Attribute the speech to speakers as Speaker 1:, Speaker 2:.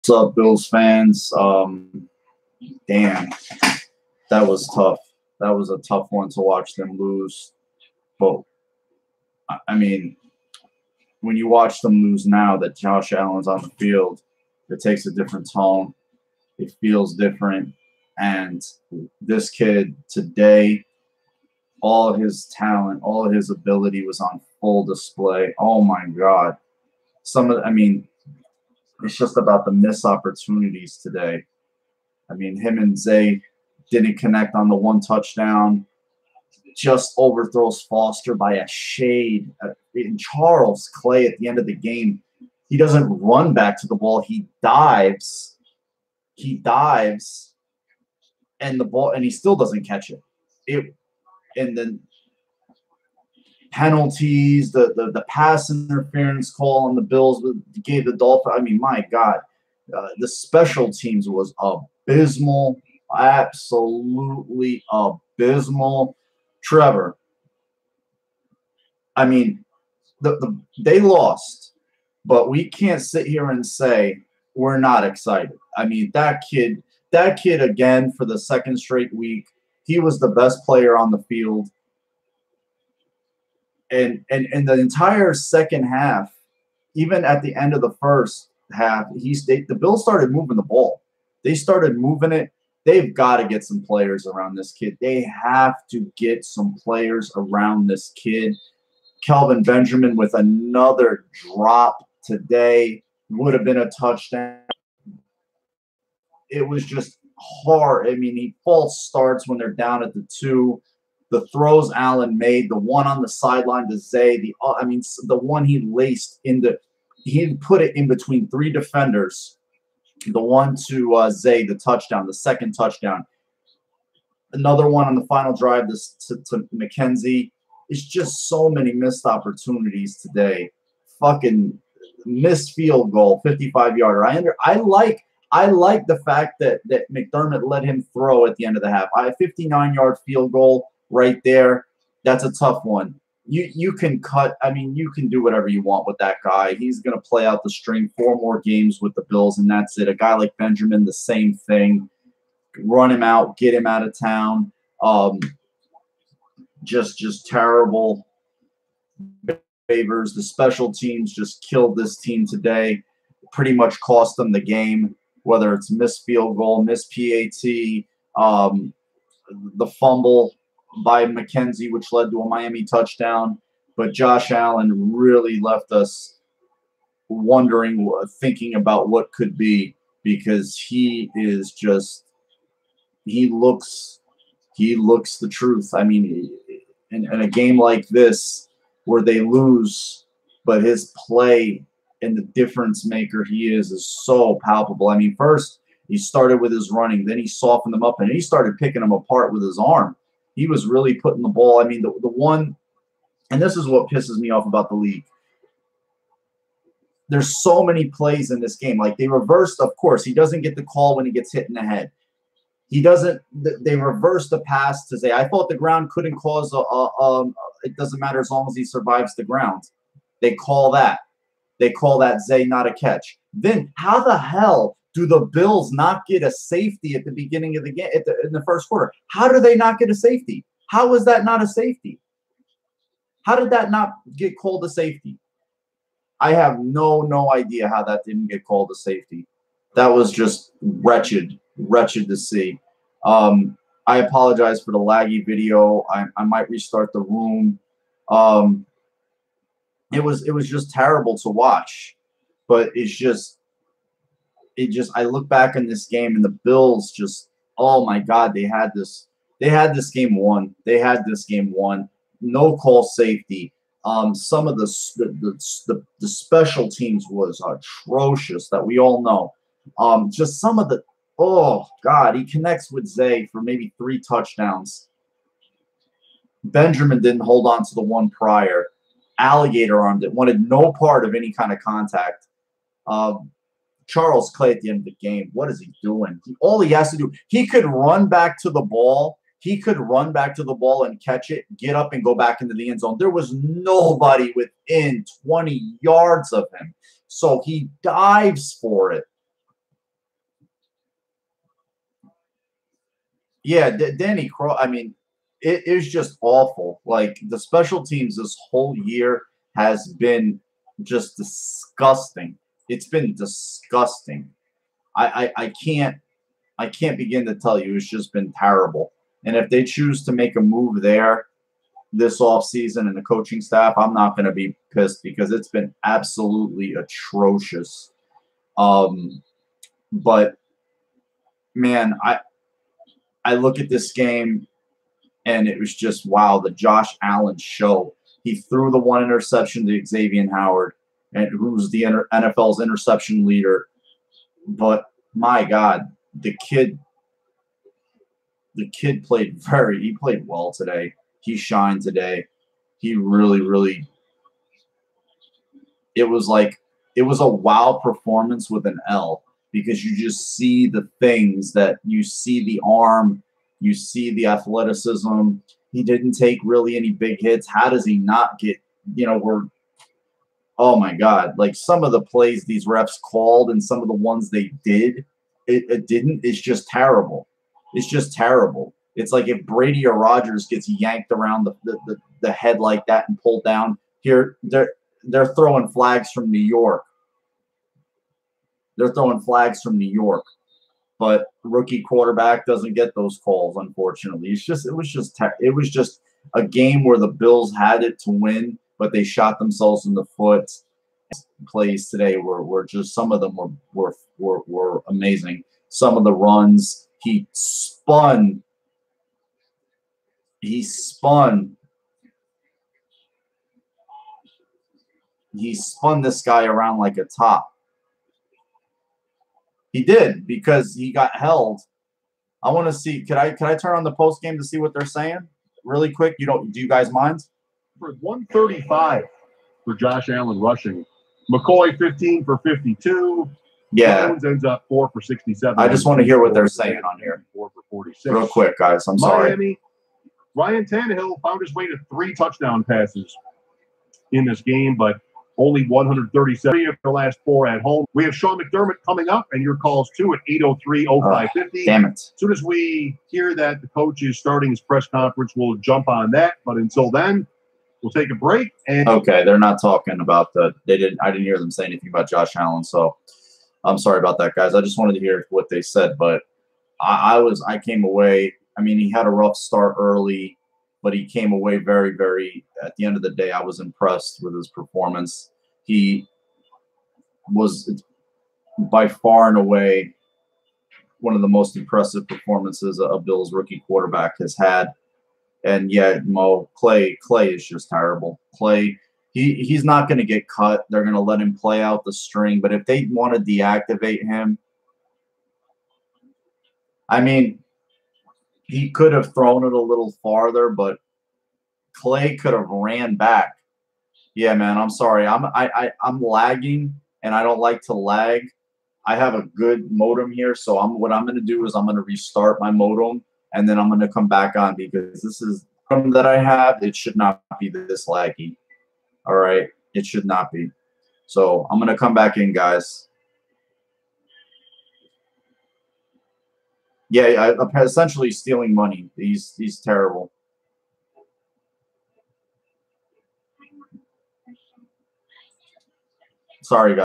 Speaker 1: What's up, Bills fans? Damn, that was tough. That was a tough one to watch them lose. But I mean, when you watch them lose now that Josh Allen's on the field, it takes a different tone. It feels different. And this kid today, all his talent, all his ability was on full display. Oh my God. It's just about the missed opportunities today. I mean, him and Zay didn't connect on the one touchdown. Just overthrows Foster by a shade. And Charles Clay at the end of the game, he doesn't run back to the ball. He dives. And the ball, and he still doesn't catch it. And then penalties, the pass interference call on the Bills gave the Dolphins. I mean, my God, the special teams was abysmal, absolutely abysmal. Trevor, I mean, they lost, but we can't sit here and say we're not excited. I mean, that kid again for the second straight week, he was the best player on the field. And the entire second half, even at the end of the first half, the Bills started moving the ball. They started moving it. They've got to get some players around this kid. They have to get some players around this kid. Kelvin Benjamin with another drop today would have been a touchdown. It was just hard. I mean, he false starts when they're down at the 2. The throws Allen made, the one on the sideline to Zay, the one he laced he put it in between 3 defenders. The one to Zay, the touchdown, the second touchdown. Another one on the final drive to McKenzie. It's just so many missed opportunities today. Fucking missed field goal, 55-yarder. I like the fact that McDermott let him throw at the end of the half. A 59-yard field goal right there, that's a tough one. You can cut. I mean, you can do whatever you want with that guy. He's going to play out the string 4 more games with the Bills, and that's it. A guy like Benjamin, the same thing. Run him out, get him out of town. Just terrible favors. The special teams just killed this team today. Pretty much cost them the game, whether it's missed field goal, missed PAT, the fumble by McKenzie, which led to a Miami touchdown. But Josh Allen really left us wondering, thinking about what could be, because he looks the truth. I mean, in a game like this where they lose, but his play and the difference maker he is so palpable. I mean, first he started with his running, then he softened them up, and he started picking them apart with his arm. He was really putting the ball. I mean, the one, and this is what pisses me off about the league. There's so many plays in this game. Like, they reversed, of course, he doesn't get the call when he gets hit in the head. They reversed the pass to Zay. I thought the ground couldn't cause it doesn't matter as long as he survives the ground. They call that. They call that Zay not a catch. Then how the hell do the Bills not get a safety at the beginning of the game, in the first quarter? How do they not get a safety? How is that not a safety? How did that not get called a safety? I have no idea how that didn't get called a safety. That was just wretched to see. I apologize for the laggy video. I might restart the room. It was just terrible to watch, but I look back on this game and the Bills just, oh my God, they had this game won. They had this game won. No call safety. Some of the special teams was atrocious that we all know. Just some of the, oh God, he connects with Zay for maybe 3 touchdowns. Benjamin didn't hold on to the one prior. Alligator armed it, wanted no part of any kind of contact. Charles Clay at the end of the game, what is he doing? All he has to do, he could run back to the ball. He could run back to the ball and catch it, get up and go back into the end zone. There was nobody within 20 yards of him. So he dives for it. Yeah, Danny Crow. I mean, it is just awful. Like the special teams this whole year has been just disgusting. It's been disgusting. I can't begin to tell you. It's just been terrible. And if they choose to make a move there this offseason and the coaching staff, I'm not going to be pissed because it's been absolutely atrocious. But man, I look at this game and it was just wow, the Josh Allen show. He threw the one interception to Xavier Howard, and who's the NFL's interception leader. But my God, the kid he played well today. He shined today. He really it was a wow performance with an L because you just see the things that you see the arm, you see the athleticism. He didn't take really any big hits. How does he not get, oh my God, like some of the plays these refs called and some of the ones they did, it didn't. It's just terrible. It's just terrible. It's like if Brady or Rodgers gets yanked around the head like that and pulled down, here they're throwing flags from New York. They're throwing flags from New York. But rookie quarterback doesn't get those calls, unfortunately. It was just a game where the Bills had it to win, but they shot themselves in the foot. Plays today were just some of them were amazing. Some of the runs he spun this guy around like a top. He did because he got held. I want to see. Could I turn on the post game to see what they're saying really quick? Do you guys mind?
Speaker 2: For 135 for Josh Allen rushing. McCoy 15 for 52.
Speaker 1: Yeah.
Speaker 2: Jones ends up 4 for 67.
Speaker 1: I just want to hear what they're saying on here.
Speaker 2: 4 for 46.
Speaker 1: Real quick, guys. I'm sorry.
Speaker 2: Miami, Ryan Tannehill found his way to 3 touchdown passes in this game, but only 137 of their last 4 at home. We have Sean McDermott coming up, and your calls too at 803-0550.
Speaker 1: Damn it.
Speaker 2: As soon as we hear that the coach is starting his press conference, we'll jump on that. But until then, we'll take a break. And
Speaker 1: okay, they're not talking about I didn't hear them say anything about Josh Allen, so I'm sorry about that, guys. I just wanted to hear what they said, but I came away. I mean, he had a rough start early, but he came away very, very, at the end of the day, I was impressed with his performance. He was by far and away one of the most impressive performances a Bills rookie quarterback has had. And yeah, Clay is just terrible. Clay, he's not going to get cut. They're going to let him play out the string. But if they want to deactivate him, I mean, he could have thrown it a little farther, but Clay could have ran back. Yeah, man, I'm sorry. I'm lagging, and I don't like to lag. I have a good modem here, so what I'm going to do is I'm going to restart my modem, and then I'm going to come back on because this is that I have. It should not be this laggy. All right, it should not be. So I'm going to come back in, guys. Yeah, I'm essentially stealing money. He's terrible. Sorry, guys.